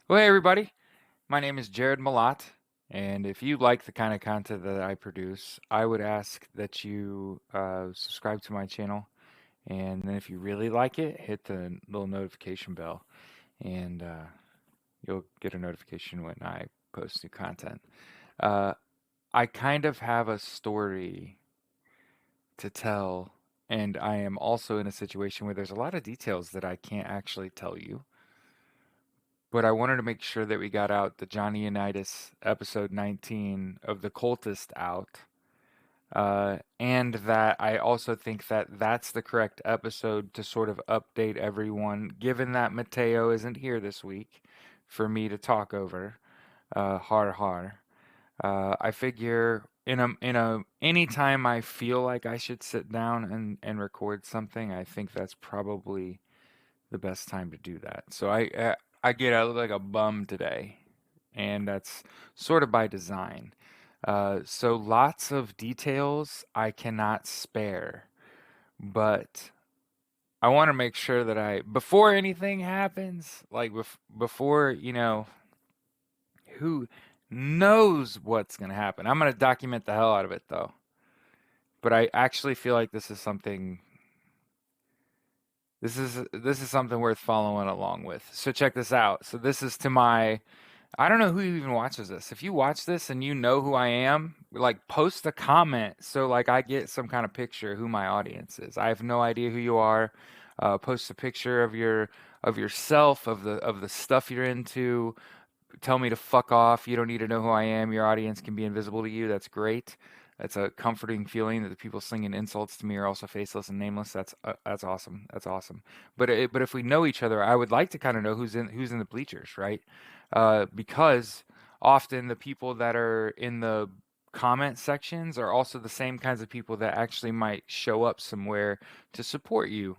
Well, hey everybody, my name is Jared Malott, and if you like the kind of content that I produce, I would ask that you subscribe to my channel, and then if you really like it, hit the little notification bell, and you'll get a notification when I post new content. Uh, I kind of have a story to tell, and I am also in a situation where there's a lot of details that I can't actually tell you. But I wanted to make sure that we got out the Johnny Unitas episode 19 of the Coltist out. And that I also think that that's the correct episode to sort of update everyone, given that Mateo isn't here this week for me to talk over. Har har. I figure anytime I feel like I should sit down and record something, I think that's probably the best time to do that. So I look like a bum today, and that's sort of by design. So lots of details I cannot spare, but I want to make sure that before anything happens, like before, who knows what's going to happen. I'm going to document the hell out of it though. But I actually feel like this is something worth following along with. So check this out. So this is to my I don't know who even watches this. If you watch this and you know who I am, like post a comment so like I get some kind of picture who my audience is. I have no idea who you are. Post a picture of yourself, of the stuff you're into. Tell me to fuck off. You don't need to know who I am. Your audience can be invisible to you. That's great. That's a comforting feeling that the people slinging insults to me are also faceless and nameless. That's awesome. That's awesome. But if we know each other, I would like to kind of know who's in the bleachers, right? Because often the people that are in the comment sections are also the same kinds of people that actually might show up somewhere to support you.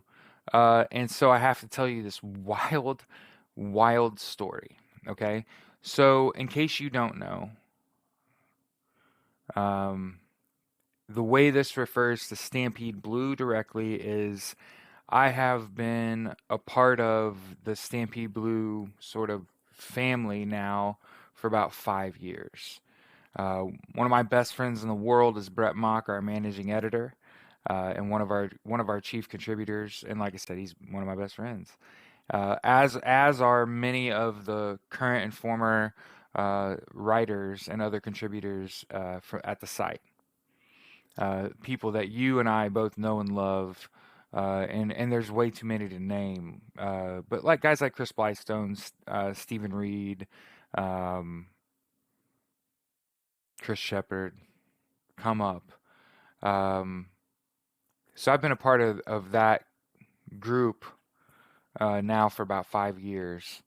And so I have to tell you this wild, wild story. Okay. So, in case you don't know, um, the way this refers to Stampede Blue directly is I have been a part of the Stampede Blue sort of family now for about 5 years. One of my best friends in the world is Brett Mock, our managing editor, and one of our chief contributors. And like I said, he's one of my best friends. As are many of the current and former writers and other contributors at the site. People that you and I both know and love, and there's way too many to name. But like guys like Chris Blystone, Stephen Reed, um, Chris Shepard, come up. Um, so I've been a part of that group now for about 5 years,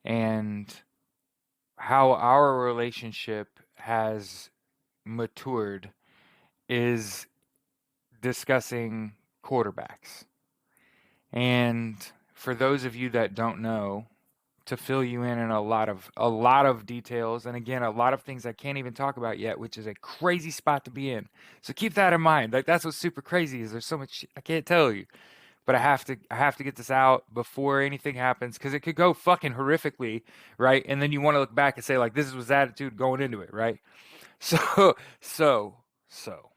and how our relationship has matured is discussing quarterbacks. And for those of you that don't know, to fill you in a lot of details, and again, a lot of things I can't even talk about yet, which is a crazy spot to be in. So keep that in mind. Like that's what's super crazy is there's so much I can't tell you, but I have to get this out before anything happens because it could go fucking horrifically, right? And then you want to look back and say like this was attitude going into it, right? So so so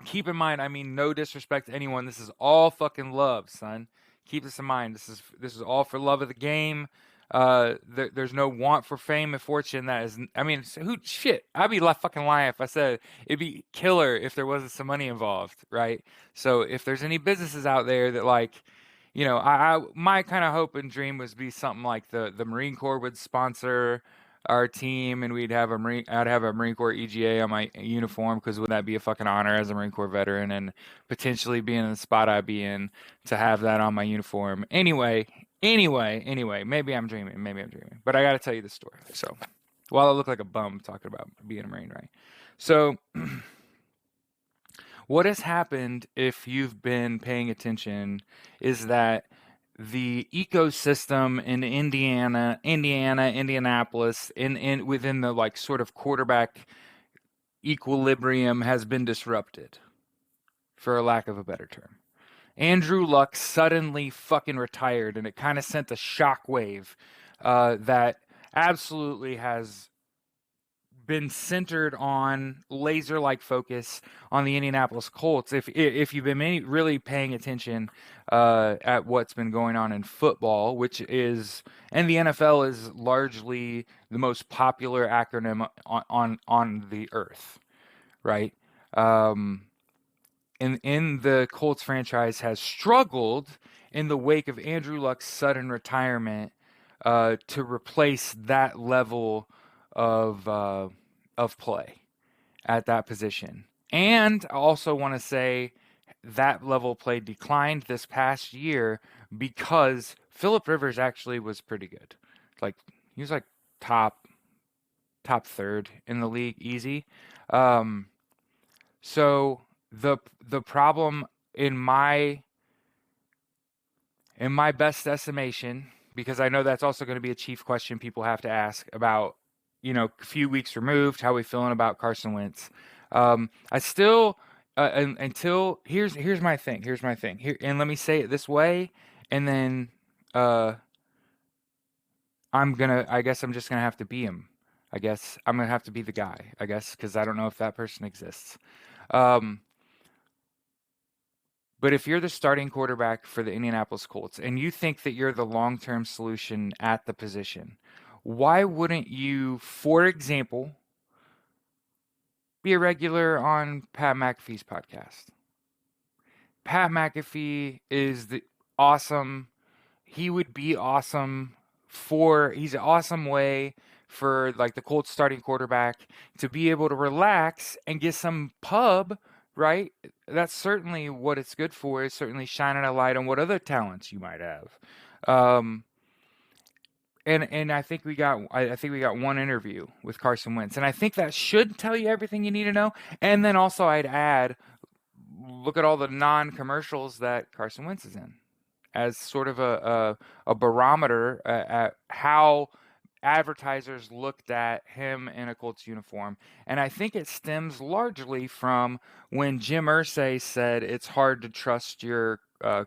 keep in mind, I mean no disrespect to anyone. This is all fucking love, son. Keep this in mind. This is all for love of the game. There's no want for fame and fortune. That is, I mean, who shit? I'd be fucking lying if I said it'd be killer if there wasn't some money involved, right? So if there's any businesses out there that like, my kind of hope and dream was be something like the Marine Corps would sponsor our team, and I'd have a Marine Corps EGA on my uniform because would that be a fucking honor as a Marine Corps veteran and potentially being in the spot I'd be in to have that on my uniform. Anyway, maybe I'm dreaming, but I got to tell you the story. So, while I look like a bum talking about being a Marine, right? So, what has happened if you've been paying attention is that the ecosystem in Indianapolis, in within the like sort of quarterback equilibrium has been disrupted, for a lack of a better term. Andrew Luck suddenly fucking retired, and it kind of sent a shockwave that absolutely has been centered on laser-like focus on the Indianapolis Colts. If you've been really paying attention at what's been going on in football, which is and the NFL is largely the most popular acronym on the earth, right? Um, in the Colts franchise has struggled in the wake of Andrew Luck's sudden retirement to replace that level of play at that position. And I also want to say that level of play declined this past year because Philip Rivers actually was pretty good. Like he was like top top third in the league, easy. Um, so the problem in my best estimation, because I know that's also going to be a chief question people have to ask about, a few weeks removed, how we feeling about Carson Wentz. I still, until here's my thing. Here's my thing. Here, and let me say it this way, and then uh, I guess I'm just gonna have to be him. I guess I'm gonna have to be the guy. I guess because I don't know if that person exists. Um, But if you're the starting quarterback for the Indianapolis Colts and you think that you're the long-term solution at the position, why wouldn't you, for example, be a regular on Pat McAfee's podcast? Pat McAfee is the awesome. He would be awesome he's an awesome way for like the Colts starting quarterback to be able to relax and get some pub, right? That's certainly what it's good for. It's certainly shining a light on what other talents you might have. Um, and I think we got one interview with Carson Wentz, and I think that should tell you everything you need to know. And then also I'd add, look at all the non-commercials that Carson Wentz is in as sort of a barometer at how advertisers looked at him in a Colts uniform. And I think it stems largely from when Jim Irsay said it's hard to trust your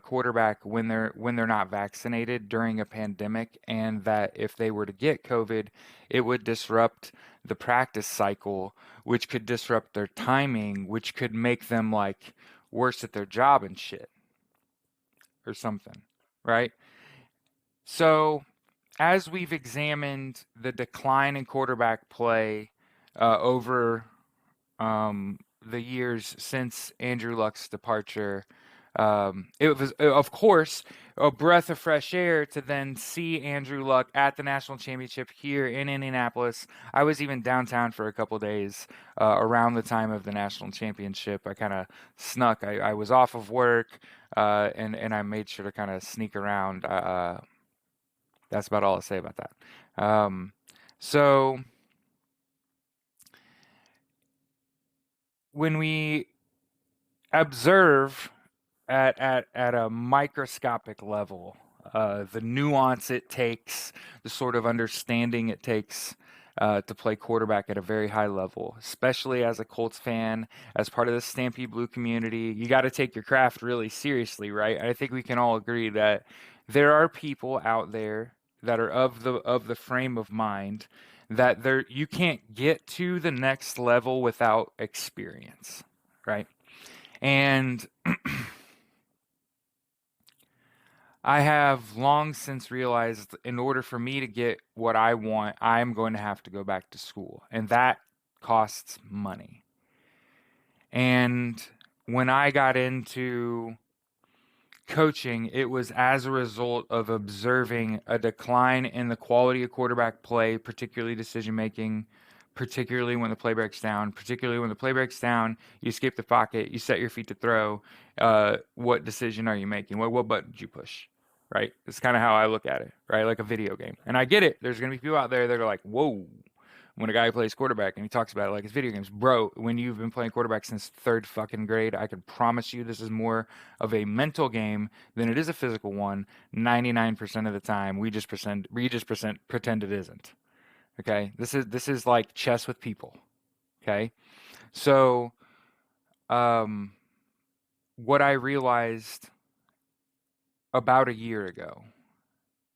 quarterback when they're not vaccinated during a pandemic, and that if they were to get COVID, it would disrupt the practice cycle, which could disrupt their timing, which could make them like worse at their job and shit or something, right? So, as we've examined the decline in quarterback play over the years since Andrew Luck's departure, it was, of course, a breath of fresh air to then see Andrew Luck at the national championship here in Indianapolis. I was even downtown for a couple days around the time of the national championship. I kind of snuck. I was off of work, and I made sure to kind of sneak around. That's about all I'll say about that. So when we observe at a microscopic level, the nuance it takes, the sort of understanding it takes to play quarterback at a very high level, especially as a Colts fan, as part of the Stampede Blue community. You got to take your craft really seriously, right? I think we can all agree that there are people out there that are of the frame of mind that you can't get to the next level without experience, right? And I have long since realized in order for me to get what I want, I'm going to have to go back to school. And that costs money. And when I got into coaching, it was as a result of observing a decline in the quality of quarterback play, particularly decision making, particularly when the play breaks down, particularly when the play breaks down, you escape the pocket, you set your feet to throw. What decision are you making? What button did you push? Right? It's kind of how I look at it, right? Like a video game. And I get it. There's going to be people out there that are like, whoa, when a guy plays quarterback and he talks about it like it's video games. Bro, when you've been playing quarterback since third fucking grade, I can promise you this is more of a mental game than it is a physical one. 99% of the time, we just pretend it isn't. Okay? This is like chess with people. Okay? So, um what I realized about a year ago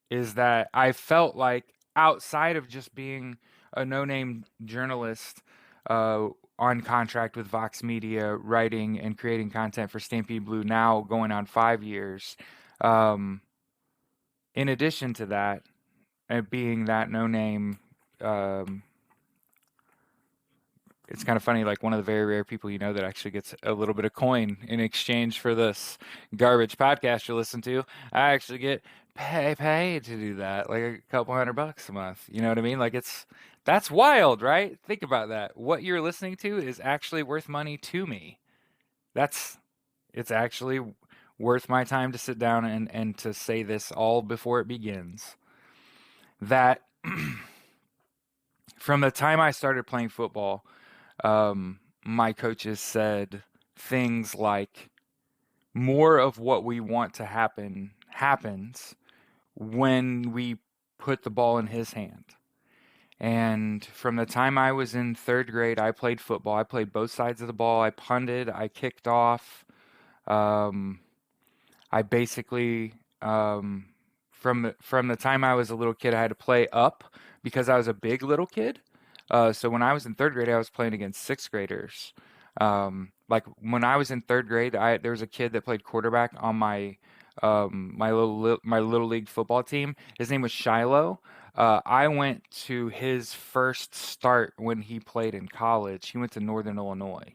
is that I felt like outside of just being a no-name journalist uh, on contract with Vox Media, writing and creating content for Stampede Blue, now going on 5 years. Um, in addition to that, and being that no-name, um, it's kind of funny. Like one of the very rare people that actually gets a little bit of coin in exchange for this garbage podcast you listen to. I actually get paid to do that, like a couple $100 a month. You know what I mean? Like that's wild, right? Think about that. What you're listening to is actually worth money to me. That's it's actually worth my time to sit down and to say this all before it begins. That from the time I started playing football, my coaches said things like, more of what we want to happen happens when we put the ball in his hand. And from the time I was in third grade, I played football. I played both sides of the ball. I punted. I kicked off. Um, I basically, from the time I was a little kid, I had to play up because I was a big little kid. So when I was in third grade, I was playing against sixth graders. Like when I was in third grade, there was a kid that played quarterback on my little league football team. His name was Shiloh. I went to his first start when he played in college. He went to Northern Illinois.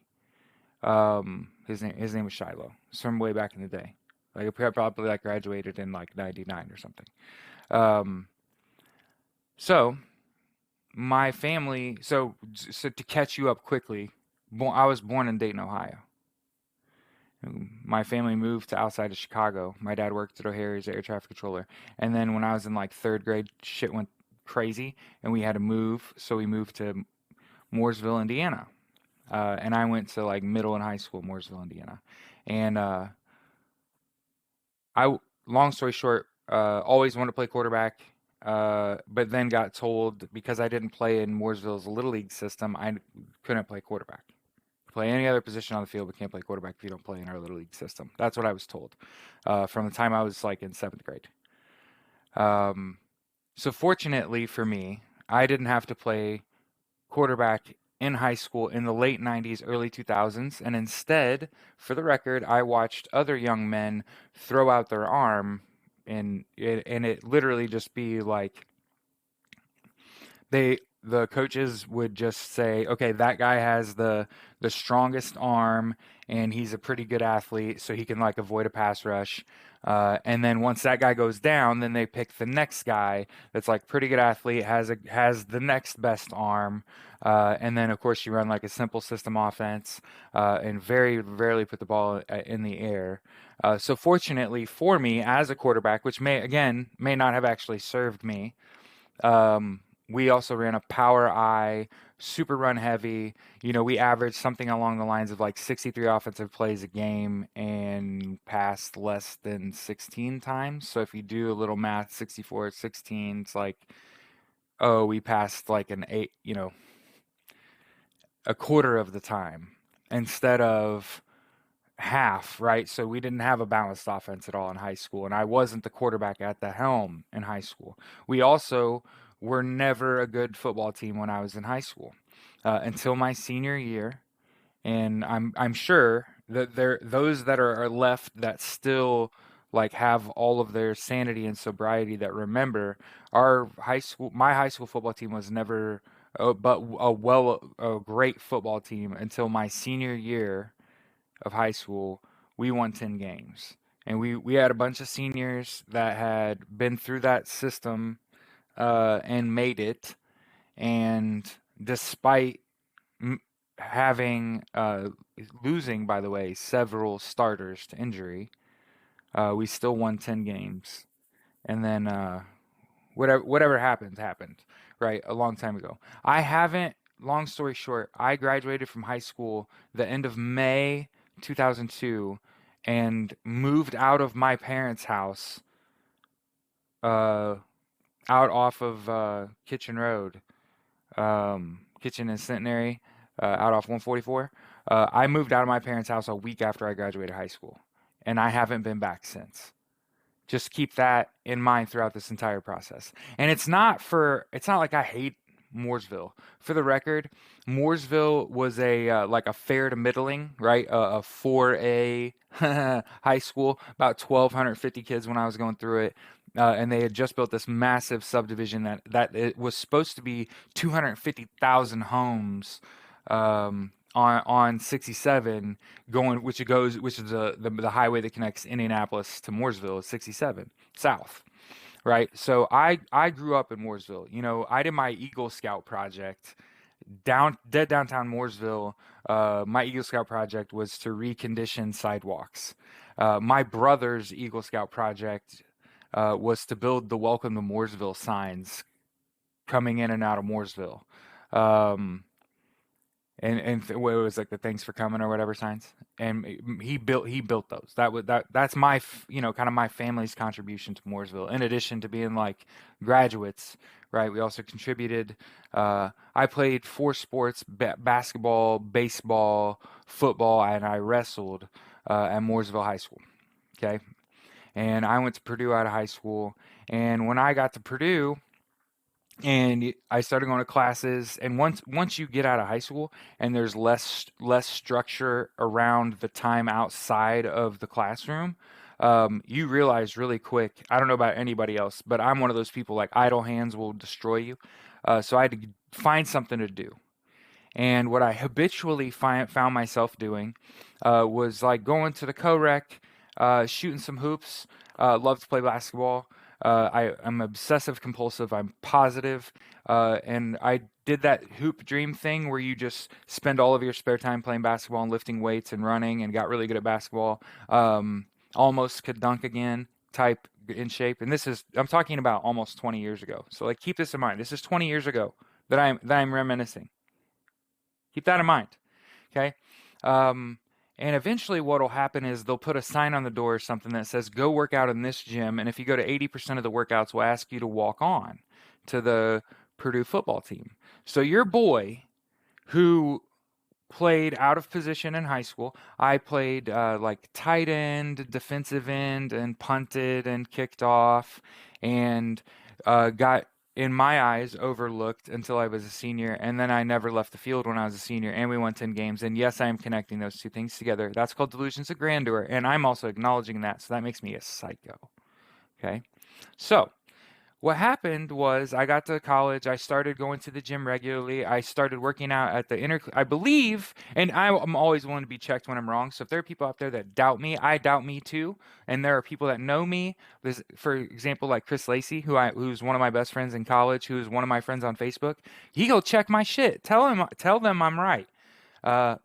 His name was Shiloh. It's from way back in the day. Like probably like graduated in like '99 or something. Um, so my family. So to catch you up quickly, I was born in Dayton, Ohio. My family moved to outside of Chicago. My dad worked at O'Hare as air traffic controller. And then when I was in like third grade, shit went crazy, and we had to move. So we moved to Mooresville, Indiana. And I went to like middle and high school in Mooresville, Indiana. And long story short, always wanted to play quarterback, but then got told because I didn't play in Mooresville's little league system, I couldn't play quarterback. Play any other position on the field, but can't play quarterback if you don't play in our little league system. That's what I was told from the time I was like in seventh grade. Um, so fortunately for me, I didn't have to play quarterback in high school in the late 90s, early 2000s, and instead, for the record, I watched other young men throw out their arm, and it literally just be like the coaches would just say, okay, that guy has the strongest arm and he's a pretty good athlete, so he can like avoid a pass rush. And then once that guy goes down, then they pick the next guy that's like pretty good athlete, has the next best arm. And then of course you run like a simple system offense, and very rarely put the ball in the air. So fortunately for me as a quarterback, which may not have actually served me, um, we also ran a power I, super run heavy. We averaged something along the lines of like 63 offensive plays a game and passed less than 16 times. So if you do a little math, 64 at 16, it's like, oh, we passed like an eight, a quarter of the time instead of half, right? So we didn't have a balanced offense at all in high school, and I wasn't the quarterback at the helm in high school. We also were never a good football team when I was in high school until my senior year, and I'm sure that those that are left that still like have all of their sanity and sobriety that remember my high school football team was never but a great football team until my senior year of high school. We won 10 games. And we had a bunch of seniors that had been through that system and made it. And despite having, losing, by the way, several starters to injury, we still won 10 games. And then whatever happened, right? A long time ago. I haven't, long story short, I graduated from high school the end of May 2002 and moved out of my parents' house, uh, out off of Kitchen Road, Kitchen and Centenary, out off 144. I moved out of my parents' house a week after I graduated high school, and I haven't been back since. Just keep that in mind throughout this entire process. And it's not like I hate Mooresville. For the record, Mooresville was a like a fair to middling, right? A 4A high school, about 1,250 kids when I was going through it. And they had just built this massive subdivision that it was supposed to be 250,000 homes on 67 going, which is the highway that connects Indianapolis to Mooresville is 67 south, right? So I grew up in Mooresville. You know, I did my Eagle Scout project dead downtown Mooresville. My Eagle Scout project was to recondition sidewalks. My brother's Eagle Scout project was to build the Welcome to Mooresville signs coming in and out of Mooresville. Um, what it was like the thanks for coming or whatever signs, and he built those. That's my kind of my family's contribution to Mooresville, in addition to being like graduates, right? We also contributed. I played four sports: basketball, baseball, football, and I wrestled at Mooresville High School. Okay, and I went to Purdue out of high school, and when I got to Purdue and I started going to classes. And once you get out of high school and there's less structure around the time outside of the classroom, you realize really quick. I don't know about anybody else, but I'm one of those people like idle hands will destroy you. So I had to find something to do. And what I habitually found myself doing was like going to the co-rec, shooting some hoops. Love to play basketball. I'm obsessive compulsive. I'm positive. And I did that hoop dream thing where you just spend all of your spare time playing basketball and lifting weights and running and got really good at basketball. Almost could dunk again type in shape. And I'm talking about almost 20 years ago. So like keep this in mind. This is 20 years ago that I'm reminiscing. Keep that in mind. Okay. Um, and eventually, what will happen is they'll put a sign on the door or something that says, go work out in this gym. And if you go to 80% of the workouts, we'll ask you to walk on to the Purdue football team. So, your boy who played out of position in high school, I played like tight end, defensive end, and punted and kicked off, and got, in my eyes, overlooked until I was a senior. And then I never left the field when I was a senior, and we won 10 games. And yes, I am connecting those two things together. That's called delusions of grandeur. And I'm also acknowledging that. So that makes me a psycho. Okay. So what happened was I got to college. I started going to the gym regularly. I started working out at the I believe, and I'm always willing to be checked when I'm wrong. So if there are people out there that doubt me, I doubt me too. And there are people that know me. There's, for example, like Chris Lacey, who's one of my best friends in college, who's one of my friends on Facebook. He'll check my shit. Tell them I'm right.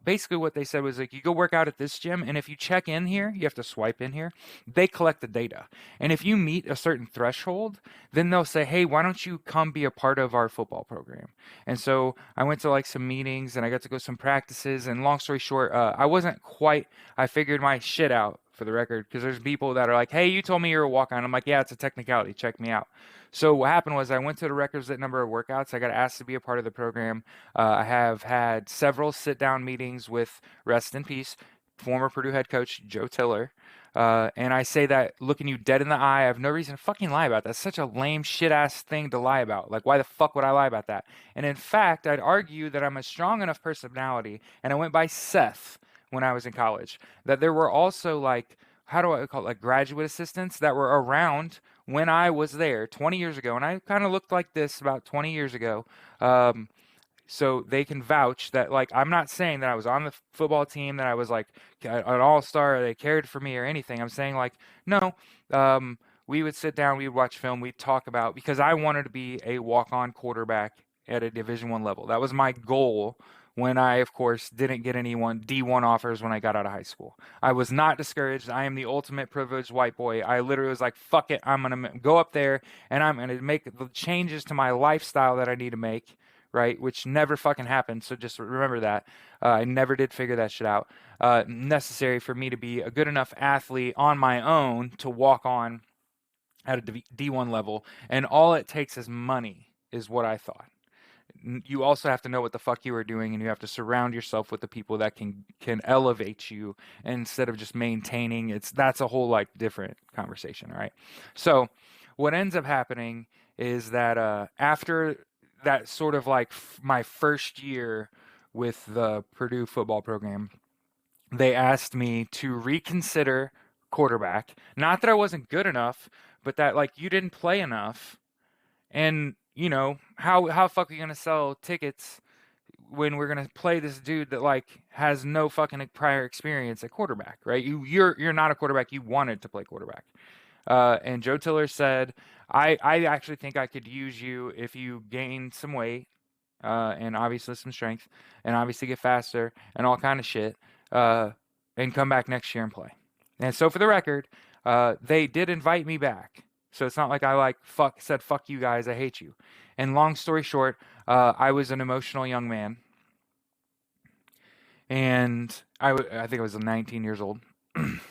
Basically what they said was like, you go work out at this gym, and if you check in here, you have to swipe in here. They collect the data, and if you meet a certain threshold, then they'll say, hey, why don't you come be a part of our football program? And so I went to like some meetings, and I got to go some practices. And long story short, I wasn't quite. I figured my shit out, for the record, because there's people that are like, hey, you told me you were a walk-on. I'm like, yeah, it's a technicality. Check me out. So what happened was I went to the requisite number of workouts. I got asked to be a part of the program. I have had several sit-down meetings with, rest in peace, former Purdue head coach Joe Tiller. And I say that looking you dead in the eye. I have no reason to fucking lie about that. That's such a lame shit-ass thing to lie about. Like, why the fuck would I lie about that? And in fact, I'd argue that I'm a strong enough personality, and I went by Seth when I was in college, that there were also like, how do I call it, like graduate assistants that were around when I was there 20 years ago, and I kind of looked like this about 20 years ago. Um, so they can vouch that, like, I'm not saying that I was on the football team, that I was like an all-star, they cared for me or anything. I'm saying like, no, we would sit down, we would watch film, we'd talk about, because I wanted to be a walk-on quarterback at a Division I level. That was my goal when I, of course, didn't get any D1 offers when I got out of high school. I was not discouraged. I am the ultimate privileged white boy. I literally was like, fuck it, I'm going to go up there and I'm going to make the changes to my lifestyle that I need to make, right? Which never fucking happened. So just remember that. I never did figure that shit out. Necessary for me to be a good enough athlete on my own to walk on at a D1 level. And all it takes is money, is what I thought. you also have to know what the fuck you are doing, and you have to surround yourself with the people that can elevate you instead of just maintaining. That's a whole like different conversation, right? So what ends up happening is that after that sort of like my first year with the Purdue football program, they asked me to reconsider quarterback. Not that I wasn't good enough, but that like you didn't play enough. And how fuck are you gonna sell tickets when we're gonna play this dude that like has no fucking prior experience at quarterback, right? You're not a quarterback. You wanted to play quarterback. And Joe Tiller said, I actually think I could use you if you gain some weight, and obviously some strength, and obviously get faster and all kind of shit, uh, and come back next year and play. And so for the record, they did invite me back. So it's not like I like said fuck you guys, I hate you. And long story short, I was an emotional young man, and I think I was 19 years old, and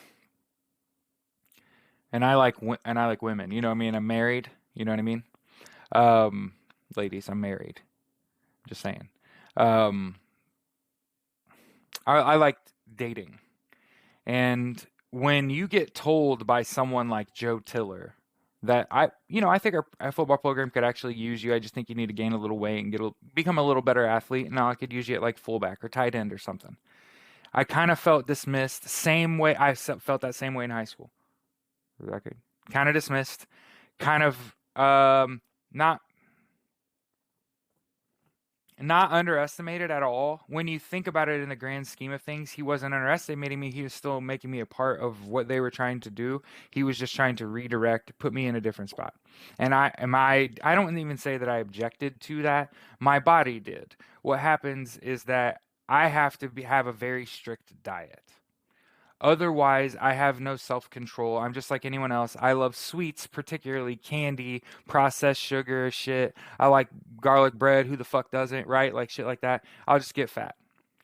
I like women. You know what I mean? I'm married. You know what I mean? Um, Ladies, I'm married. Just saying. Um, I liked dating. And when you get told by someone like Joe Tiller that I think our football program could actually use you. I just think you need to gain a little weight and become a little better athlete. Now I could use you at like fullback or tight end or something. I kind of felt dismissed. Same way felt that same way in high school. For the record, kind of dismissed. Kind of not not underestimated at all. When you think about it in the grand scheme of things, he wasn't underestimating me. He was still making me a part of what they were trying to do. He was just trying to redirect, put me in a different spot. And I don't even say that I objected to that. My body did. What happens is that I have to have a very strict diet. Otherwise, I have no self control. I'm just like anyone else. I love sweets, particularly candy, processed sugar, shit. I like garlic bread. Who the fuck doesn't, right? Like shit like that. I'll just get fat.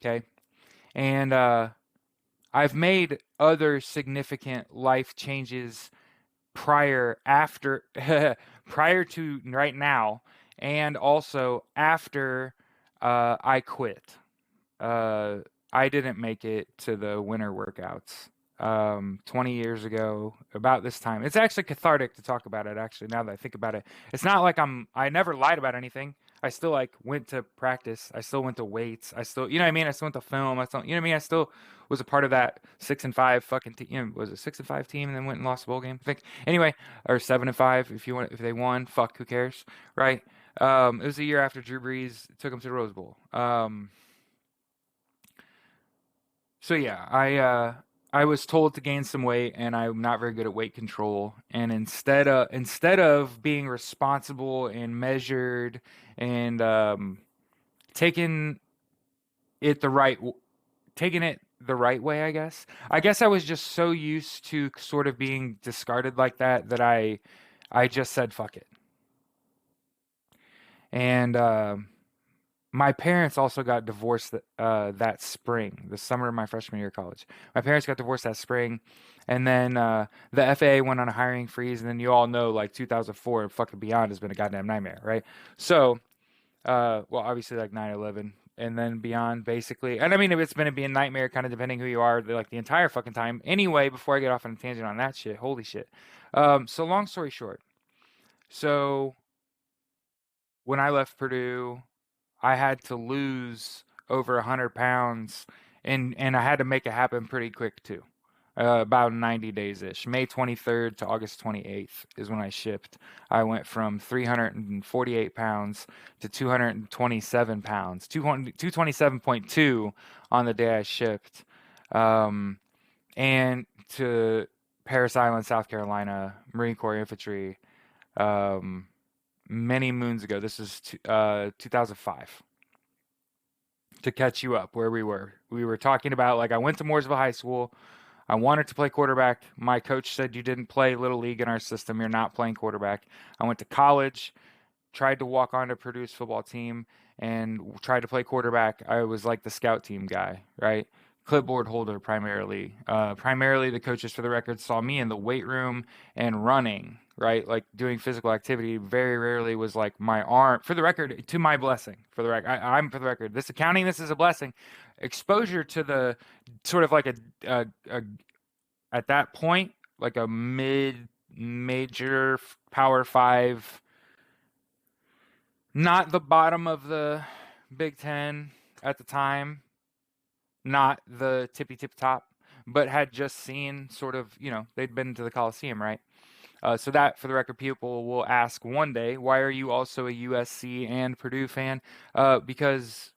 Okay. And I've made other significant life changes after, prior to right now, and also after I quit. Uh, I didn't make it to the winter workouts 20 years ago, about this time. It's actually cathartic to talk about it, actually, now that I think about it. It's not like I never lied about anything. I still like went to practice. I still went to weights. I still, you know what I mean? I still went to film. You know what I mean? I still was a part of that 6-5 fucking team. Was it 6-5 team and then went and lost the bowl game? I think. Anyway, or 7-5 if they won. Fuck, who cares, right? It was a year after Drew Brees took them to the Rose Bowl. So yeah, I was told to gain some weight, and I'm not very good at weight control. And instead of being responsible and measured and taking it the right taking it the right way, I guess I was just so used to sort of being discarded like that I just said fuck it. And my parents also got divorced that spring, the summer of my freshman year of college. My parents got divorced that spring, and then the FAA went on a hiring freeze, and then you all know, like 2004 and fucking beyond has been a goddamn nightmare, right? So, well, obviously like 9/11, and then beyond, basically. And I mean, it's been a nightmare, kind of depending who you are, like the entire fucking time. Anyway, before I get off on a tangent on that shit, holy shit. So long story short, so when I left Purdue, I had to lose over 100 pounds, and I had to make it happen pretty quick too. About 90 days ish. May 23rd to August 28th is when I shipped. I went from 348 pounds to 227 pounds, 227.2 on the day I shipped, um, and to Paris Island, South Carolina, Marine Corps Infantry, um, many moons ago. This is 2005. To catch you up where we were. We were talking about, like, I went to Mooresville High School. I wanted to play quarterback. My coach said, you didn't play Little League in our system. You're not playing quarterback. I went to college, tried to walk onto Purdue's football team, and tried to play quarterback. I was like the scout team guy, right? clipboard holder primarily. Primarily, the coaches, for the record, saw me in the weight room and running, right? Like doing physical activity. Very rarely was like my arm, for the record, to my blessing, for the record. I'm, for the record, this accounting, this is a blessing. Exposure to the sort of like a at that point, like a major Power Five, not the bottom of the Big Ten at the time, not the tippy tip top, but had just seen sort of, they'd been to the Coliseum, right? So that, for the record, people will ask one day, why are you also a USC and Purdue fan? Because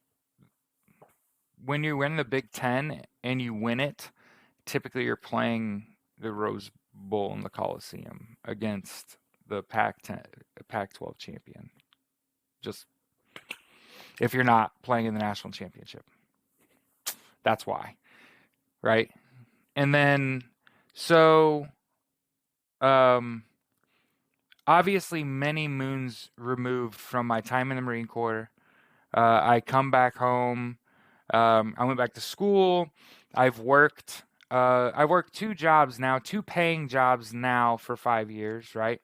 when you win the Big Ten and you win it, typically you're playing the Rose Bowl in the Coliseum against the Pac-10, Pac-12 champion. Just if you're not playing in the national championship, that's why, right? And then, so, um, obviously, many moons removed from my time in the Marine Corps. I come back home. I went back to school. I've worked. I've worked two jobs now, two paying jobs now for 5 years, right?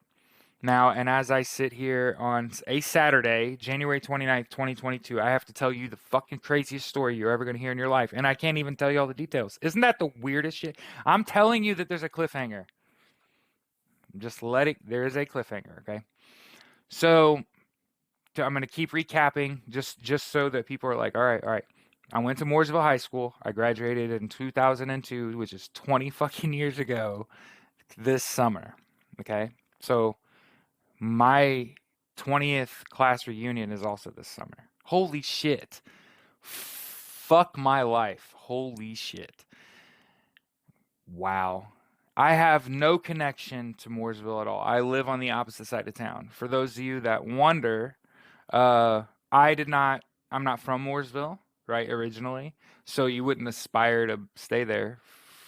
Now, and as I sit here on a Saturday, January 29th, 2022, I have to tell you the fucking craziest story you're ever going to hear in your life. And I can't even tell you all the details. Isn't that the weirdest shit? I'm telling you that there's a cliffhanger. Just let it, there is a cliffhanger, okay? So, I'm going to keep recapping just so that people are like, all right, all right. I went to Mooresville High School. I graduated in 2002, which is 20 fucking years ago this summer, okay? So, my 20th class reunion is also this summer. Holy shit. Fuck my life. Holy shit. Wow. I have no connection to Mooresville at all. I live on the opposite side of town. For those of you that wonder, I did not, I'm not from Mooresville, right, originally. So you wouldn't aspire to stay there,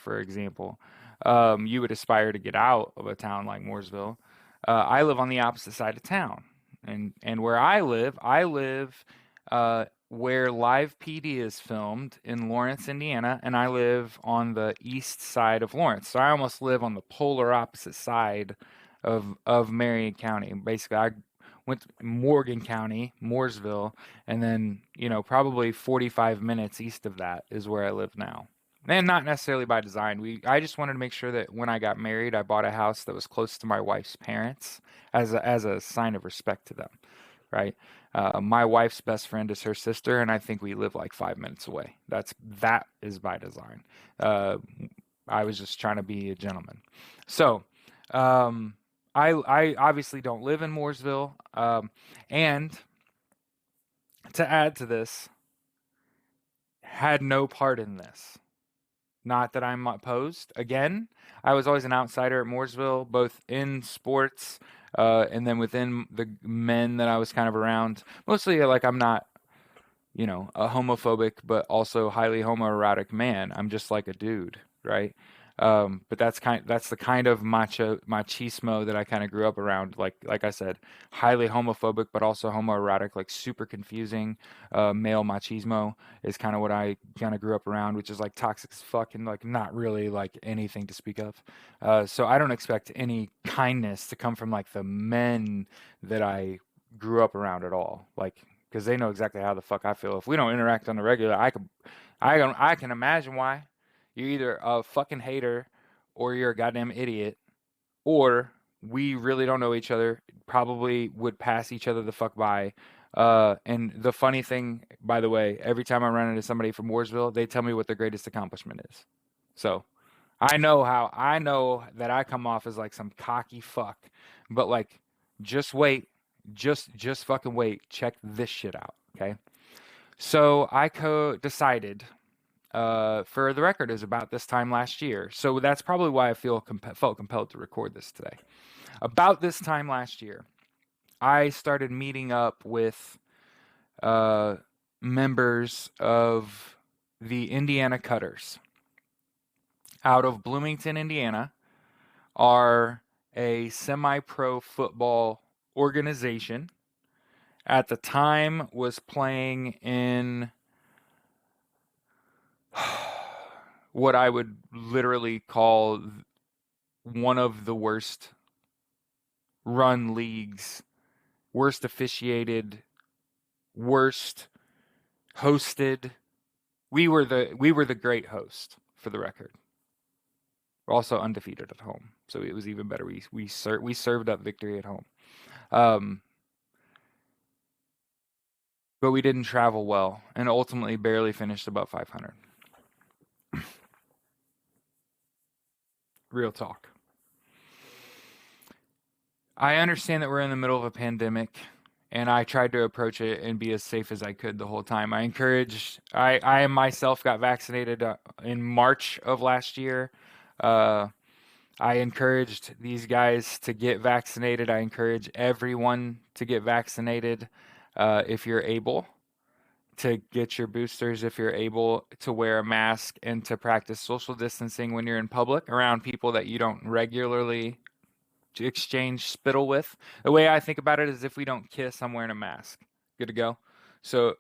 for example. You would aspire to get out of a town like Mooresville. I live on the opposite side of town. And where I live where Live PD is filmed in Lawrence, Indiana, and I live on the east side of Lawrence. So I almost live on the polar opposite side of Marion County. Basically, I went to Morgan County, Mooresville, and then, probably 45 minutes east of that is where I live now. And not necessarily by design. I just wanted to make sure that when I got married, I bought a house that was close to my wife's parents as a sign of respect to them, right? My wife's best friend is her sister, and I think we live like 5 minutes away. That is by design. Uh, I was just trying to be a gentleman. So, I obviously don't live in Mooresville, and to add to this, had no part in this. Not that I'm opposed. Again, I was always an outsider at Mooresville, both in sports and then within the men that I was kind of around. Mostly, like, I'm not, a homophobic, but also highly homoerotic man. I'm just like a dude, right? But that's the kind of machismo that I kind of grew up around. Like I said, highly homophobic, but also homoerotic, like super confusing. Male machismo is kind of what I kind of grew up around, which is like toxic as fuck and like not really like anything to speak of. So I don't expect any kindness to come from like the men that I grew up around at all. Like, because they know exactly how the fuck I feel. If we don't interact on the regular, I can imagine why. You're either a fucking hater or you're a goddamn idiot, or we really don't know each other, probably would pass each other the fuck by. And the funny thing, by the way, every time I run into somebody from Mooresville, they tell me what their greatest accomplishment is. So I know that I come off as like some cocky fuck, but like, just wait, just fucking wait. Check this shit out, okay? So decided for the record, is about this time last year. So that's probably why I felt compelled to record this today. About this time last year, I started meeting up with members of the Indiana Cutters out of Bloomington, Indiana, are a semi-pro football organization. At the time, was playing in what I would literally call one of the worst run leagues, worst officiated, worst hosted. We were the great host, for the record. We're also undefeated at home, so it was even better. We served up victory at home, um, but we didn't travel well, and ultimately barely finished above 500. Real talk. I understand that we're in the middle of a pandemic, and I tried to approach it and be as safe as I could the whole time. I myself got vaccinated in March of last year. Uh, I encouraged these guys to get vaccinated. I encourage everyone to get vaccinated if you're able, to get your boosters if you're able, to wear a mask, and to practice social distancing when you're in public around people that you don't regularly to exchange spittle with. The way I think about it is if we don't kiss, I'm wearing a mask. Good to go. So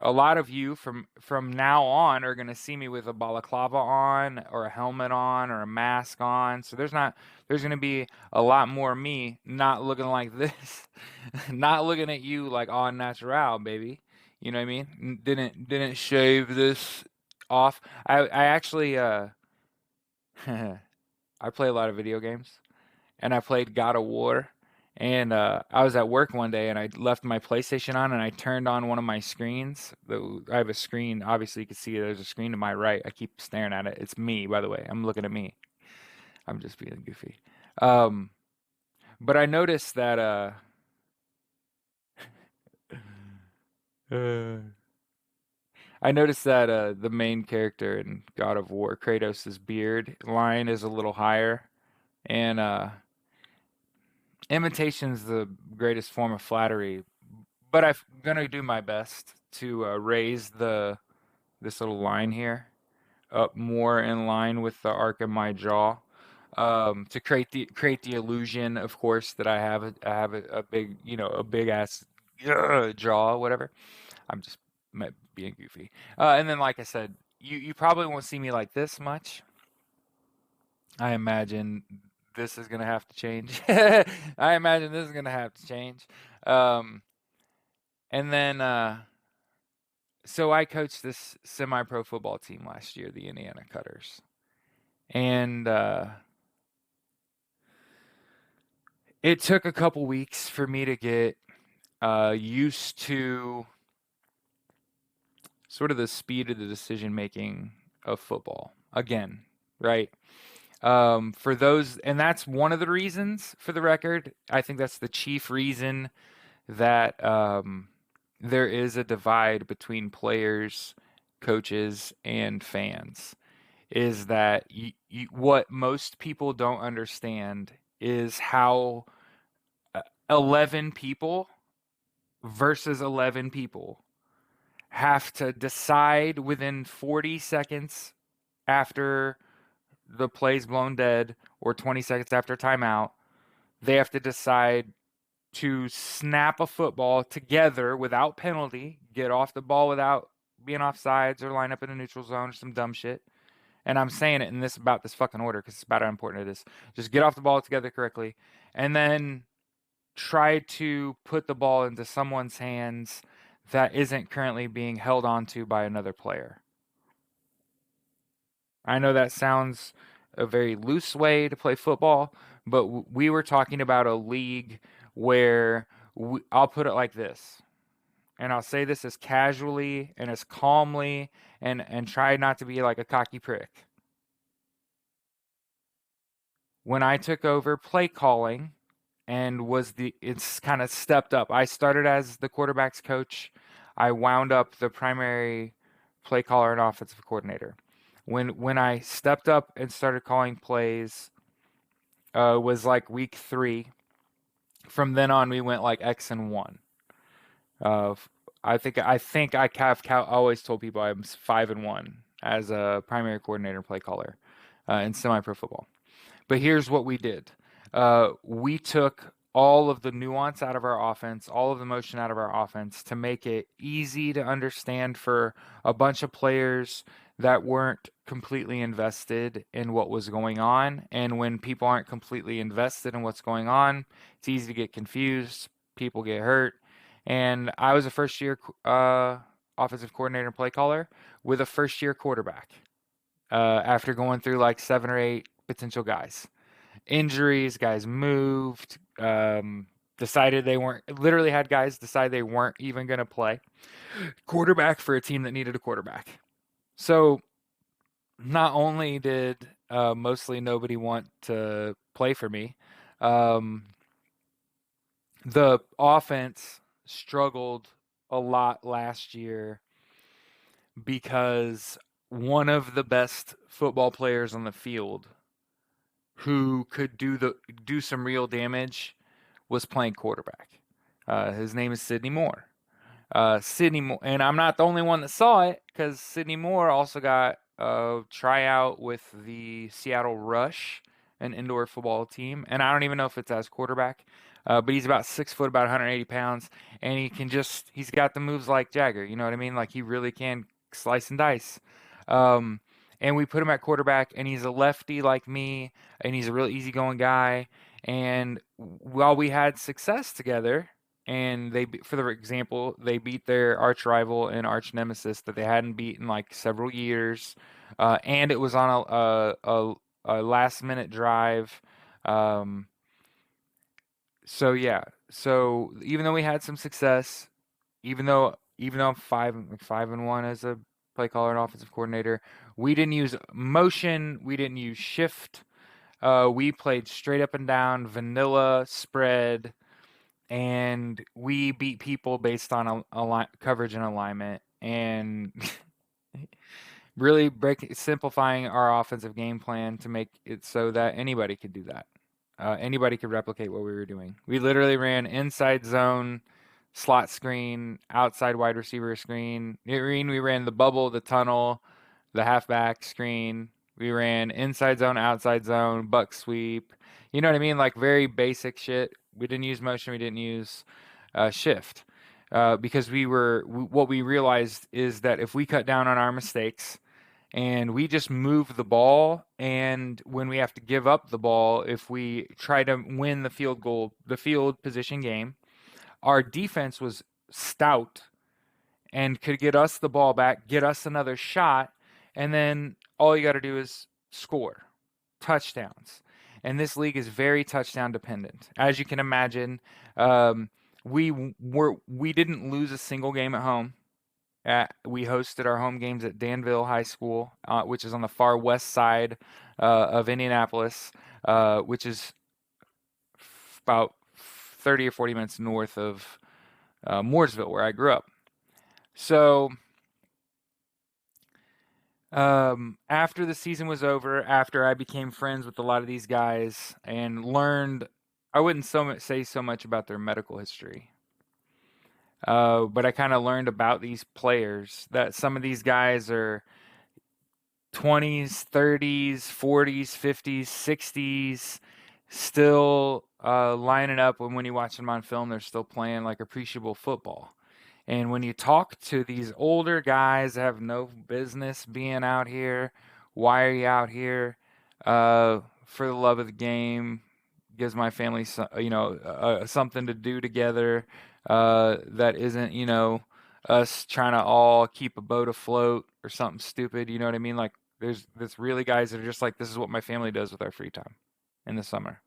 a lot of you from now on are going to see me with a balaclava on or a helmet on or a mask on. So there's going to be a lot more me not looking like this, not looking at you like all natural, baby. You know what I mean? Didn't shave this off. I actually I play a lot of video games, and I played God of War. And I was at work one day and I left my PlayStation on and I turned on one of my screens. I have a screen. Obviously, you can see there's a screen to my right. I keep staring at it. It's me, by the way. I'm looking at me. I'm just being goofy. Um, but I noticed that uh, the main character in God of War, Kratos' beard line is a little higher, and imitation's the greatest form of flattery. But I'm gonna do my best to raise this little line here up more in line with the arc of my jaw, to create the illusion, of course, that I have a big, a big ass jaw, whatever. I'm just being goofy. And then, like I said, you probably won't see me like this much. I imagine this is gonna have to change. I imagine this is gonna have to change. Um, and then so I coached this semi-pro football team last year, the Indiana Cutters, and it took a couple weeks for me to get used to sort of the speed of the decision making of football again, right? For those, and that's one of the reasons, for the record. I think that's the chief reason that there is a divide between players, coaches, and fans. Is that what most people don't understand is how 11 people versus 11 people have to decide within 40 seconds after the play's blown dead or 20 seconds after timeout. They have to decide to snap a football together without penalty, get off the ball without being off sides or line up in a neutral zone or some dumb shit. And I'm saying it in this about this fucking order because it's about how important it is. Just get off the ball together correctly, and then try to put the ball into someone's hands that isn't currently being held onto by another player. I know that sounds a very loose way to play football, but we were talking about a league where I'll put it like this, and I'll say this as casually and as calmly, and try not to be like a cocky prick. When I took over play calling and it's kind of stepped up. I started as the quarterback's coach. I wound up the primary play caller and offensive coordinator. When I stepped up and started calling plays, was like week 3. From then on, we went like X and 1. Uh, I think I have always told people I'm 5-1 as a primary coordinator and play caller in semi-pro football. But here's what we did. We took all of the nuance out of our offense, all of the motion out of our offense to make it easy to understand for a bunch of players that weren't completely invested in what was going on. And when people aren't completely invested in what's going on, it's easy to get confused. People get hurt. And I was a first year offensive coordinator and play caller with a first year quarterback after going through like 7 or 8 potential guys. Injuries, guys moved, decided they weren't, literally had guys decide they weren't even going to play quarterback for a team that needed a quarterback. So not only did mostly nobody want to play for me, um, the offense struggled a lot last year because one of the best football players on the field who could do some real damage was playing quarterback. His name is Sidney Moore. Sidney Moore, and I'm not the only one that saw it because Sidney Moore also got a tryout with the Seattle Rush, an indoor football team, and I don't even know if it's as quarterback, but he's about 6 foot, about 180 pounds, and he's got the moves like Jagger, you know what I mean? Like he really can slice and dice. Um, and we put him at quarterback, and he's a lefty like me, and he's a real easygoing guy. And while we had success together, and for example, they beat their arch rival and arch nemesis that they hadn't beaten like several years, and it was on a last minute drive. Um, so yeah, so even though we had some success, even though I'm 5-1 as a play caller and offensive coordinator, we didn't use motion, we didn't use shift. We played straight up and down vanilla spread, and we beat people based on coverage and alignment, and really simplifying our offensive game plan to make it so that anybody could do that. Anybody could replicate what we were doing. We literally ran inside zone, slot screen, outside wide receiver screen. We ran the bubble, the tunnel, the halfback screen. We ran inside zone, outside zone, buck sweep. You know what I mean? Like very basic shit. We didn't use motion. We didn't use shift because what we realized is that if we cut down on our mistakes and we just move the ball, and when we have to give up the ball, if we try to win the field position game, our defense was stout and could get us the ball back, get us another shot, and then all you got to do is score touchdowns. And this league is very touchdown dependent. As you can imagine, we didn't lose a single game at home. We hosted our home games at Danville High School, which is on the far west side of Indianapolis, which is about 30 or 40 minutes north of Mooresville, where I grew up. So after the season was over, after I became friends with a lot of these guys and learned, I wouldn't say so much about their medical history. But I kind of learned about these players, that some of these guys are 20s, 30s, 40s, 50s, 60s, still lining up. When you watch them on film, they're still playing like appreciable football. And when you talk to these older guys that have no business being out here, why are you out here? For the love of the game, gives my family something to do together. That isn't, us trying to all keep a boat afloat or something stupid. You know what I mean? Like there's really guys that are just like, this is what my family does with our free time in the summer.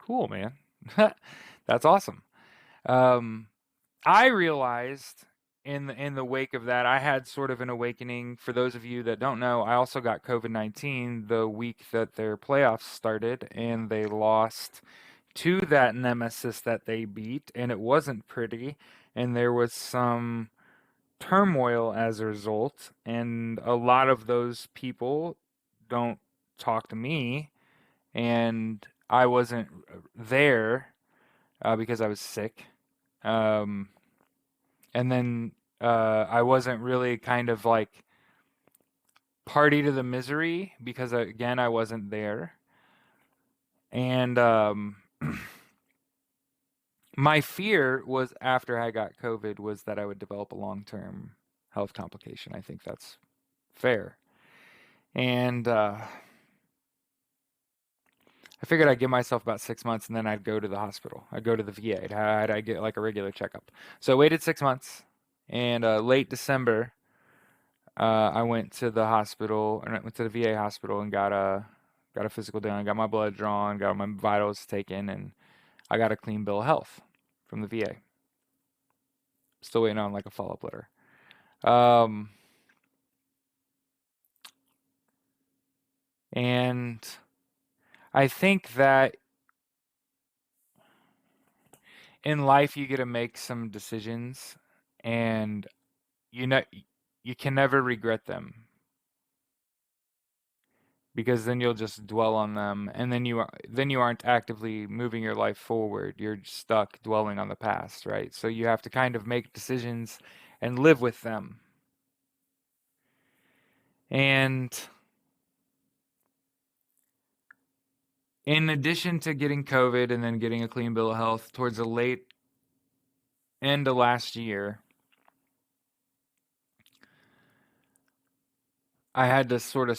Cool, man. That's awesome. Um, I realized in the wake of that, I had sort of an awakening. For those of you that don't know, I also got COVID-19 the week that their playoffs started, and they lost to that nemesis that they beat, and it wasn't pretty, and there was some turmoil as a result, and a lot of those people don't talk to me, and I wasn't there because I was sick. Um, and then I wasn't really kind of like party to the misery because again I wasn't there, and my fear was after I got COVID was that I would develop a long-term health complication. I think that's fair. And I figured I'd give myself about 6 months and then I'd go to the hospital. I'd go to the VA. I'd get like a regular checkup. So I waited 6 months, and late December, I went to the hospital, and I went to the VA hospital and got a physical done, got my blood drawn, got my vitals taken, and I got a clean bill of health from the VA. Still waiting on like a follow-up letter. Um, and I think that in life you get to make some decisions, and you know you can never regret them because then you'll just dwell on them, and then you aren't actively moving your life forward. You're stuck dwelling on the past, right? So you have to kind of make decisions and live with them. And in addition to getting COVID and then getting a clean bill of health towards the late end of last year, I had to sort of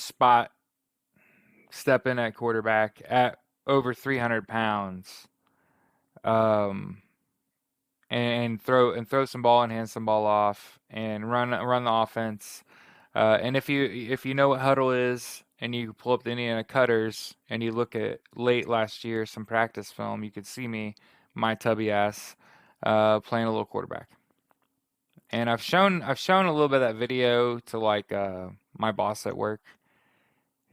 step in at quarterback at over 300 pounds, um, and throw some ball and hand some ball off and run the offense. And if you know what huddle is and you pull up the Indiana Cutters and you look at late last year some practice film, you could see me, my tubby ass, playing a little quarterback. And I've shown a little bit of that video to like my boss at work.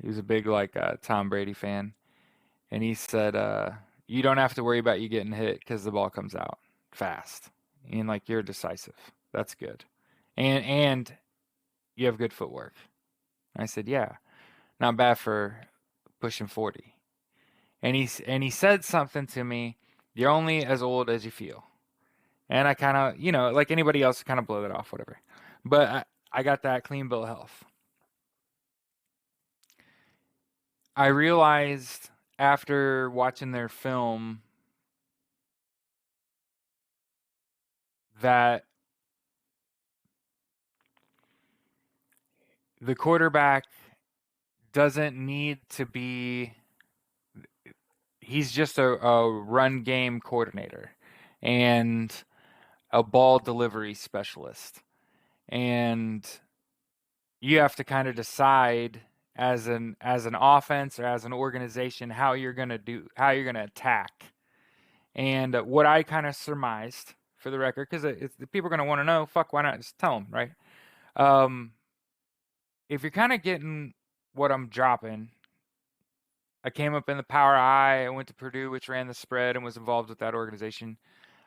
He was a big like Tom Brady fan, and he said, "You don't have to worry about you getting hit because the ball comes out fast, and like you're decisive. That's good, and you have good footwork." And I said, "Yeah, not bad for pushing 40." And he said something to me, "You're only as old as you feel." And I kind of, like anybody else, kind of blow that off, whatever. But I got that clean bill of health. I realized after watching their film that the quarterback doesn't need to be, he's just a run game coordinator and a ball delivery specialist. And you have to kind of decide as an offense or as an organization how you're gonna attack. And what I kind of surmised, for the record, because the people are gonna want to know, fuck, why not just tell them, right? Um, if you're kind of getting what I'm dropping, I came up in the Power I. I went to Purdue, which ran the spread and was involved with that organization.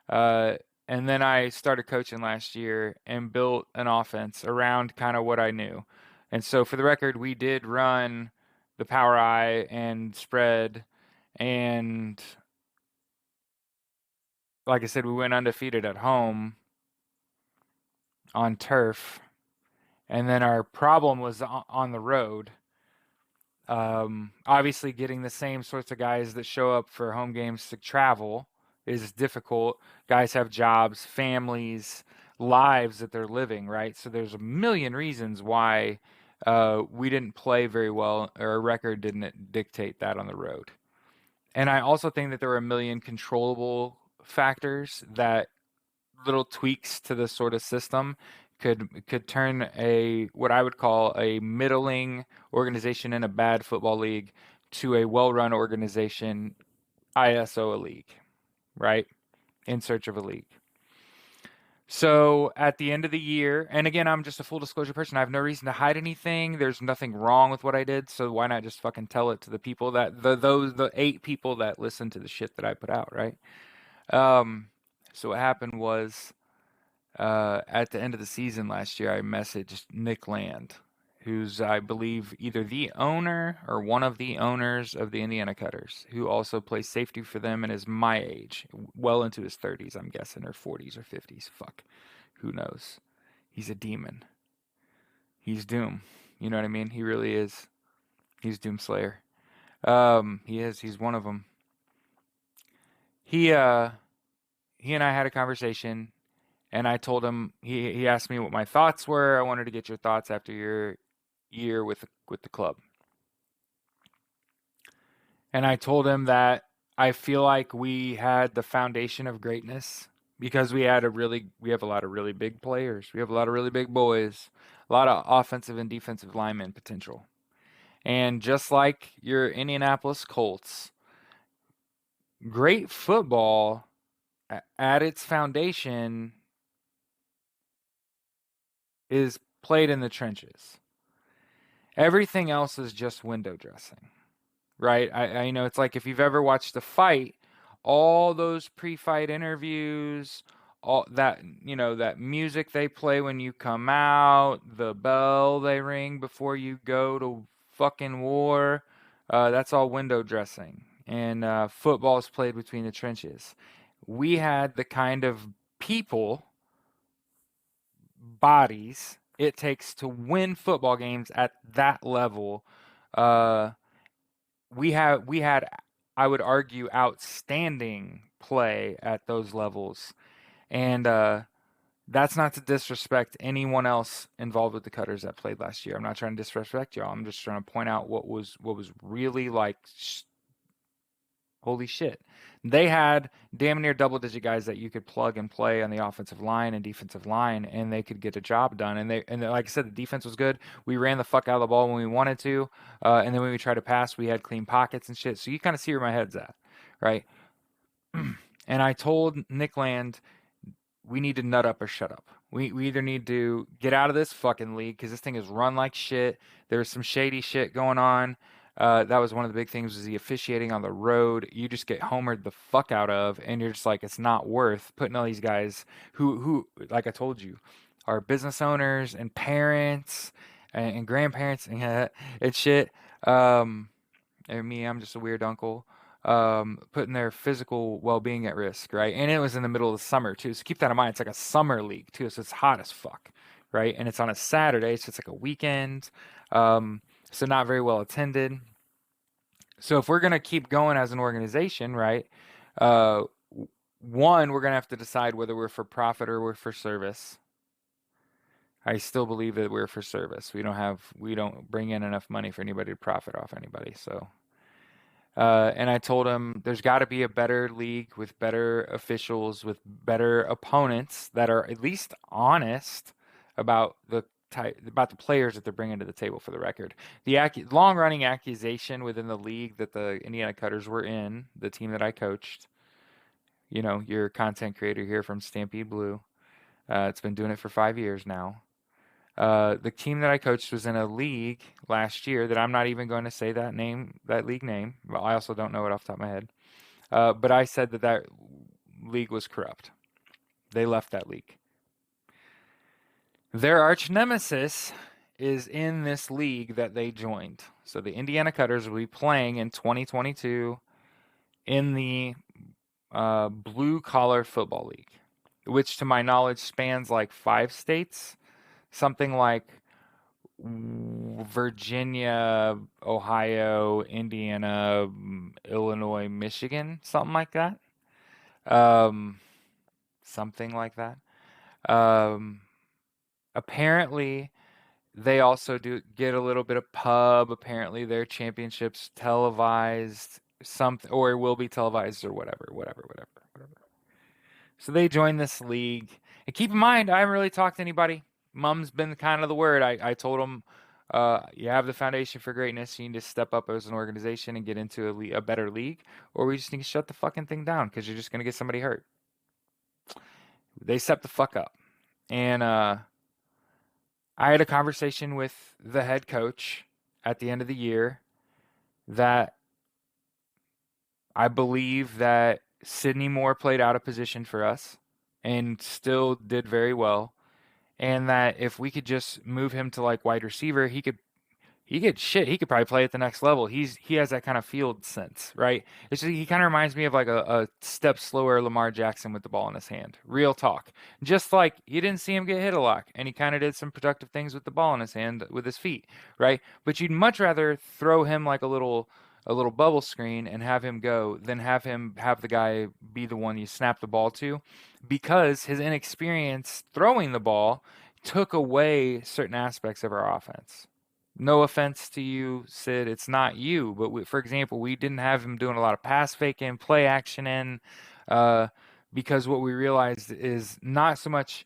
Uh, and then I started coaching last year and built an offense around kind of what I knew. And so, for the record, we did run the Power I and spread. And like I said, we went undefeated at home on turf. And then our problem was on the road. Obviously, getting the same sorts of guys that show up for home games to travel is difficult. Guys have jobs, families, lives that they're living, right? So there's a million reasons why we didn't play very well, or our record didn't dictate that on the road. And I also think that there were a million controllable factors that little tweaks to this sort of system could turn a what I would call a middling organization in a bad football league to a well-run organization, ISO a league, right? In search of a league. So at the end of the year, and again, I'm just a full disclosure person. I have no reason to hide anything. There's nothing wrong with what I did. So why not just fucking tell it to the people the 8 people that listen to the shit that I put out, right? So what happened was at the end of the season last year, I messaged Nick Land, who's, I believe, either the owner or one of the owners of the Indiana Cutters, who also plays safety for them and is my age, well into his 30s, I'm guessing, or 40s or 50s. Fuck, who knows? He's a demon. He's Doom. You know what I mean? He really is. He's Doom Slayer. He is. He's one of them. He uh he and I had a conversation, and I told him, he asked me what my thoughts were. I wanted to get your thoughts after year with the club. And I told him that I feel like we had the foundation of greatness because we have a lot of really big players. We have a lot of really big boys, a lot of offensive and defensive lineman potential. And just like your Indianapolis Colts, great football at its foundation is played in the trenches. Everything else is just window dressing, right? I know it's like if you've ever watched a fight, all those pre-fight interviews, all that, that music they play when you come out, the bell they ring before you go to fucking war, that's all window dressing. And football is played between the trenches. We had the kind of people, bodies it takes to win football games at that level. Uh, we had I would argue outstanding play at those levels, and that's not to disrespect anyone else involved with the Cutters that played last year. I'm not trying to disrespect y'all. I'm just trying to point out what was really like. Holy shit. They had damn near double digit guys that you could plug and play on the offensive line and defensive line, and they could get a job done. And like I said, the defense was good. We ran the fuck out of the ball when we wanted to. And then when we tried to pass, we had clean pockets and shit. So you kind of see where my head's at, right? And I told Nick Land, we need to nut up or shut up. We either need to get out of this fucking league because this thing is run like shit. There's some shady shit going on. That was one of the big things was the officiating on the road. You just get homered the fuck out of, and you're just like, it's not worth putting all these guys who, like I told you, are business owners and parents and grandparents and shit. And me, I'm just a weird uncle. Putting their physical well-being at risk, right? And it was in the middle of the summer too, so keep that in mind. It's like a summer league too, so it's hot as fuck, right? And it's on a Saturday, so it's like a weekend, so not very well attended. So if we're gonna keep going as an organization, right? Uh, One, we're gonna have to decide whether we're for profit or we're for service. I still believe that we're for service. We don't bring in enough money for anybody to profit off anybody, so. And I told him there's got to be a better league with better officials, with better opponents that are at least honest about about the players that they're bringing to the table. For the record, the long-running accusation within the league that the Indiana Cutters were in, the team that I coached, your content creator here from Stampede Blue, it's been doing it for 5 years now. The team that I coached was in a league last year that I'm not even going to say that league name. Well, I also don't know it off the top of my head. But I said that league was corrupt. They left that league. Their arch nemesis is in this league that they joined. So the Indiana Cutters will be playing in 2022 in the Blue Collar Football League, which to my knowledge spans like 5 states. Something like Virginia, Ohio, Indiana, Illinois, Michigan, something like that. Um, Something like that. Um, Apparently, they also do get a little bit of pub. Apparently, their championships televised, something or will be televised or whatever. So they joined this league. And keep in mind, I haven't really talked to anybody. Mum's been kind of the word. I told them, you have the foundation for greatness. You need to step up as an organization and get into a better league, or we just need to shut the fucking thing down because you're just going to get somebody hurt. They stepped the fuck up. And I had a conversation with the head coach at the end of the year that I believe that Sidney Moore played out of position for us and still did very well. And that if we could just move him to like wide receiver, he could shit. He could probably play at the next level. He has that kind of field sense, right? He kind of reminds me of like a step slower Lamar Jackson with the ball in his hand. Real talk. Just like you didn't see him get hit a lot, and he kind of did some productive things with the ball in his hand with his feet, right? But you'd much rather throw him like a little bubble screen and have him go than have the guy be the one you snap the ball to, because his inexperience throwing the ball took away certain aspects of our offense. no offense to you, Sid, it's not you. But for example, we didn't have him doing a lot of pass faking, play action in, uh, because what we realized is not so much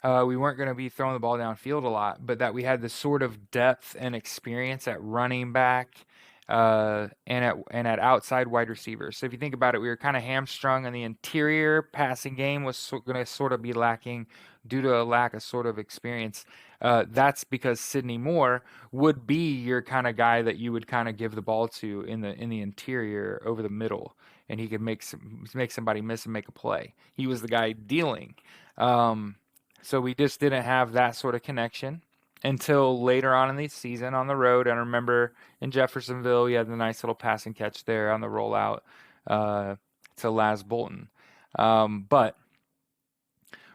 we weren't going to be throwing the ball downfield a lot, but that we had the sort of depth and experience at running back and at outside wide receivers. So if you think about it, we were kind of hamstrung, and the interior passing game was going to sort of be lacking due to a lack of sort of experience. That's because Sidney Moore would be your kind of guy that you would kind of give the ball to in the interior over the middle, and he could make somebody miss and make a play. He was the guy dealing. Um, so we just didn't have that sort of connection until later on in the season on the road. I remember in Jeffersonville, we had the nice little pass and catch there on the rollout uh, to Laz Bolton. But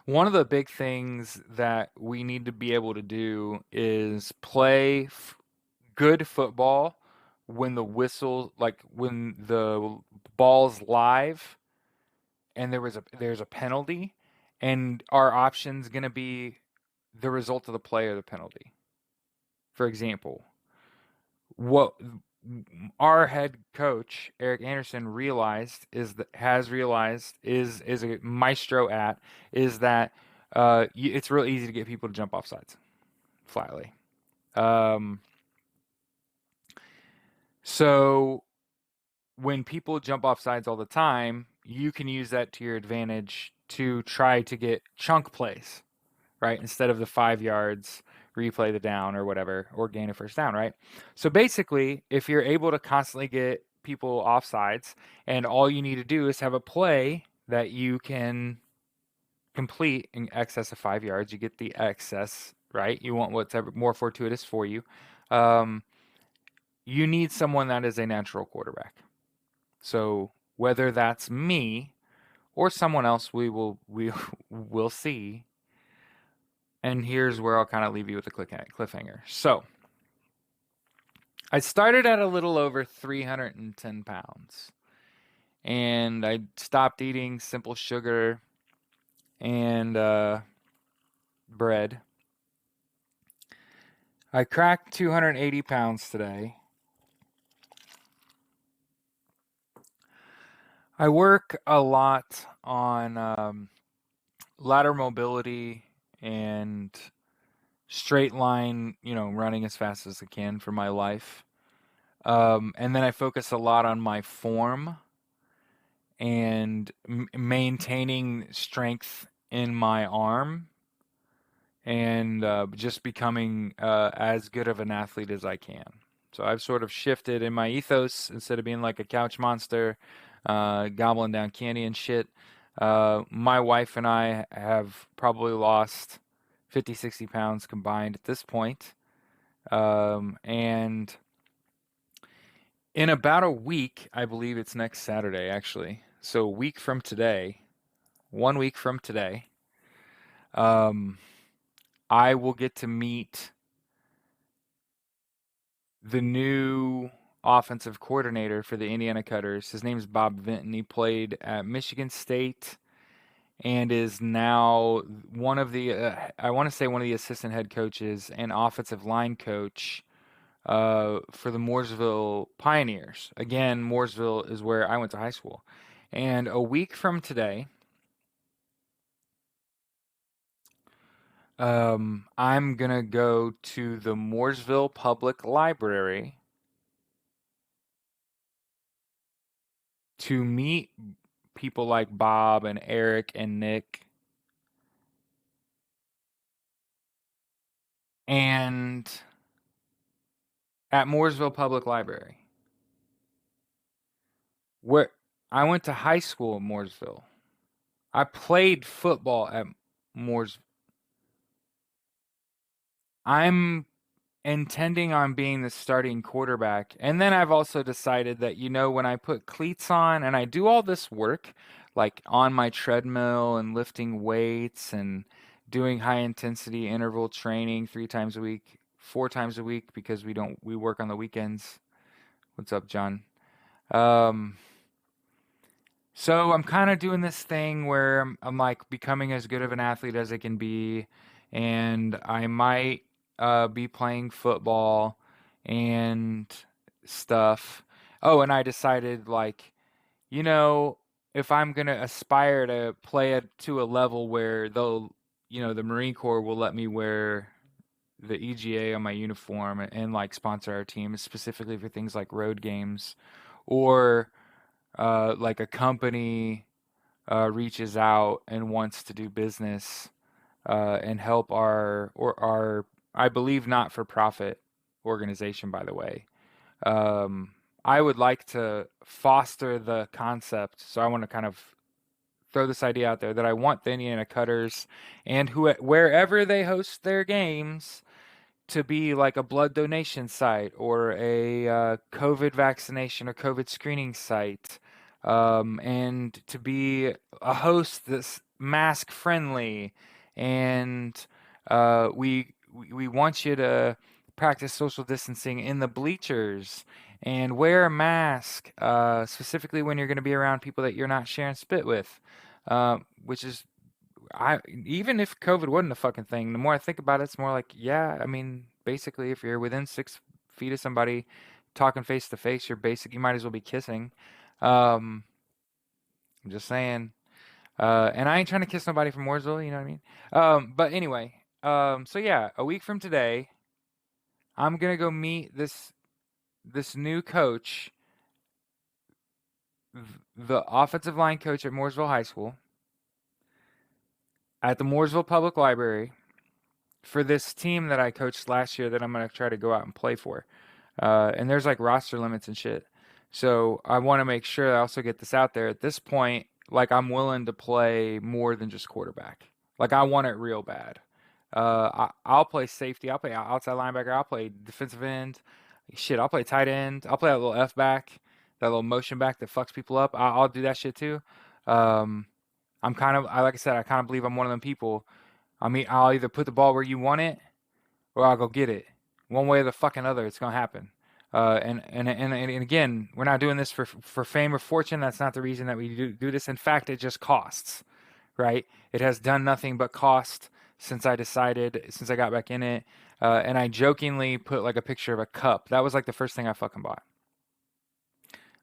one of the big things that we need to be able to do is play good football when the whistle, like when the ball's live and there's a penalty, and our option's going to be the result of the play or the penalty. For example, what our head coach Eric Anderson is a maestro at is that it's real easy to get people to jump off sides flatly. Um, so when people jump off sides all the time, you can use that to your advantage to try to get chunk plays, right? Instead of the 5 yards, replay the down or whatever, or gain a first down, right? So basically, if you're able to constantly get people off sides, and all you need to do is have a play that you can complete in excess of 5 yards, you get the excess, right? You want what's more fortuitous for you. Um, you need someone that is a natural quarterback. So whether that's me or someone else, we will see. And here's where I'll kind of leave you with a cliffhanger. So I started at a little over 310 pounds, and I stopped eating simple sugar and bread. I cracked 280 pounds today. I work a lot on ladder mobility and straight line, running as fast as I can for my life. And then I focus a lot on my form and maintaining strength in my arm and just becoming as good of an athlete as I can. So I've sort of shifted in my ethos instead of being like a couch monster, gobbling down candy and shit. My wife and I have probably lost 50, 60 pounds combined at this point. And in about a week, I believe it's next Saturday, actually. So a week from today, 1 week from today, um, I will get to meet the new offensive coordinator for the Indiana Cutters. His name is Bob Vinton. He played at Michigan State and is now one of the, I want to say one of the assistant head coaches and offensive line coach for the Mooresville Pioneers. Again, Mooresville is where I went to high school. And a week from today, I'm going to go to the Mooresville Public Library to meet people like Bob and Eric and Nick and at Mooresville Public Library, where I went to high school in Mooresville. I played football at Mooresville. I'm intending on being the starting quarterback. And then I've also decided that, when I put cleats on and I do all this work, like on my treadmill and lifting weights and doing high intensity interval training 3 times a week, 4 times a week because we work on the weekends. What's up, John? Um, so I'm kind of doing this thing where I'm like becoming as good of an athlete as I can be, and I might be playing football and stuff. Oh, and I decided, like, you know, if I'm gonna aspire to play it to a level where the Marine Corps will let me wear the EGA on my uniform and like sponsor our team specifically for things like road games, or like a company reaches out and wants to do business and help our I believe not for profit organization, by the way. Um, I would like to foster the concept, so I want to kind of throw this idea out there that I want the Indiana Cutters and wherever they host their games to be like a blood donation site or a COVID vaccination or COVID screening site, and to be a host that's mask friendly, and we want you to practice social distancing in the bleachers and wear a mask, specifically when you're going to be around people that you're not sharing spit with, which is even if COVID wasn't a fucking thing, the more I think about it, it's more like, yeah, I mean, basically, if you're within 6 feet of somebody talking face to face, you might as well be kissing. Um, I'm just saying. And I ain't trying to kiss nobody from Mooresville, you know what I mean? But anyway, so yeah, a week from today, I'm gonna go meet this new coach, the offensive line coach at Mooresville High School, at the Mooresville Public Library, for this team that I coached last year that I'm gonna try to go out and play for. And there's like roster limits and shit. So I want to make sure I also get this out there. At this point, like I'm willing to play more than just quarterback. Like I want it real bad. I'll play safety. I'll play outside linebacker. I'll play defensive end. Shit, I'll play tight end. I'll play that little F back, that little motion back that fucks people up. I'll do that shit too. Um, like I said, I kind of believe I'm one of them people. I mean, I'll either put the ball where you want it or I'll go get it. One way or the fucking other, it's gonna happen. And again, we're not doing this for fame or fortune. That's not the reason that we do this. In fact, it just costs, right? It has done nothing but cost since I got back in it. And I jokingly put like a picture of a cup. That was like the first thing I fucking bought,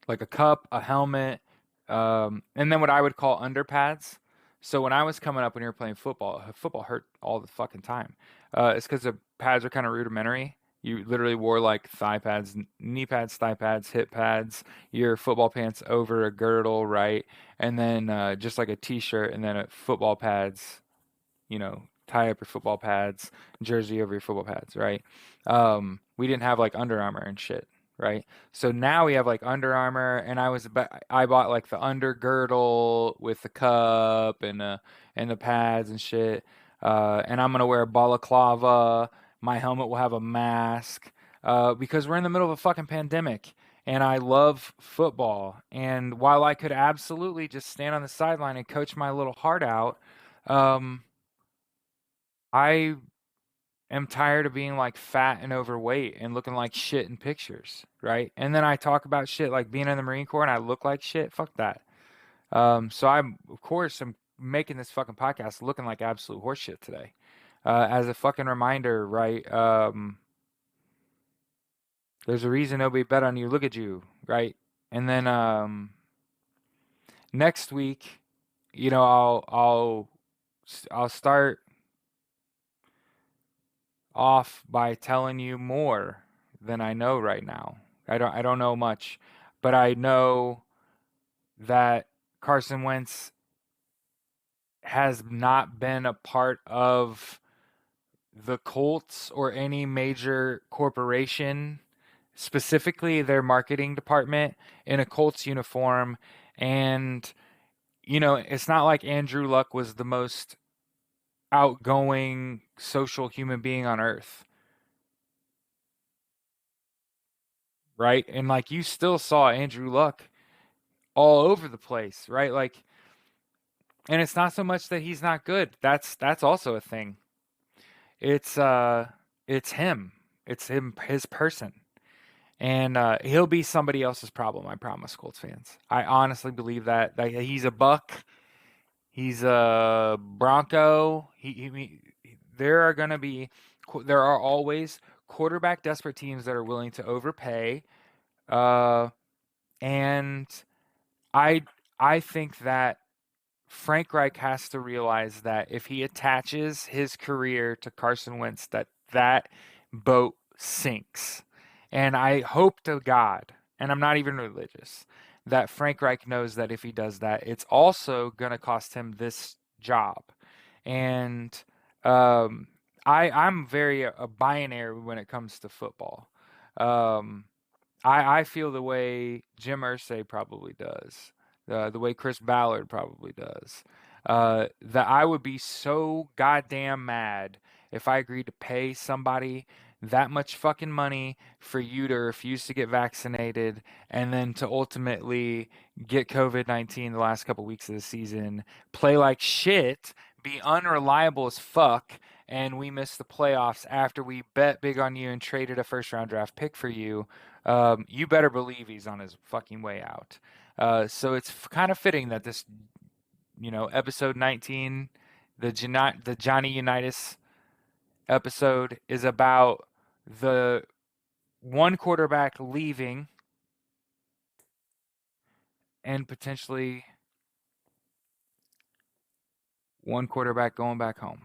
like a cup, a helmet, and then what I would call underpads. So when I was coming up when you were playing football, football hurt all the fucking time. It's because the pads are kind of rudimentary. You literally wore like thigh pads, knee pads, thigh pads, hip pads, your football pants over a girdle, right? And then just like a t-shirt, and then football pads, tie up your football pads, jersey over your football pads, right? We didn't have like Under Armour and shit, right? So now we have like Under Armour, and I bought like the undergirdle with the cup and the pads and shit. And I'm gonna wear a balaclava. My helmet will have a mask, because we're in the middle of a fucking pandemic. And I love football. And while I could absolutely just stand on the sideline and coach my little heart out, um, I am tired of being like fat and overweight and looking like shit in pictures, right? And then I talk about shit like being in the Marine Corps and I look like shit. Fuck that. So I'm making this fucking podcast looking like absolute horseshit today. As a fucking reminder, right? There's a reason nobody bet on you. Look at you, right? And then next week, I'll start off by telling you more than I know right now. I don't know much, but I know that Carson Wentz has not been a part of the Colts or any major corporation, specifically their marketing department, in a Colts uniform. And it's not like Andrew Luck was the most outgoing social human being on earth, right? And like you still saw Andrew Luck all over the place, right? Like, and it's not so much that he's not good. That's also a thing. It's uh it's him. It's him, his person. And he'll be somebody else's problem, I promise, Colts fans. I honestly believe that. Like, he's a Buck, he's a Bronco. There are always quarterback desperate teams that are willing to overpay. Uh, and I I think that Frank Reich has to realize that if he attaches his career to Carson Wentz, that boat sinks. And I hope to God, and I'm not even religious, that Frank Reich knows that if he does that, it's also going to cost him this job. And um, I'm very a binary when it comes to football. Um, I feel the way Jim Irsay probably does, the way Chris Ballard probably does. That I would be so goddamn mad if I agreed to pay somebody that much fucking money for you to refuse to get vaccinated and then to ultimately get COVID-19 the last couple weeks of the season, play like shit, be unreliable as fuck, and we miss the playoffs after we bet big on you and traded a first round draft pick for you. You better believe he's on his fucking way out. So it's kind of fitting that this, episode 19, the Johnny Unitas episode is about the one quarterback leaving and potentially one quarterback going back home.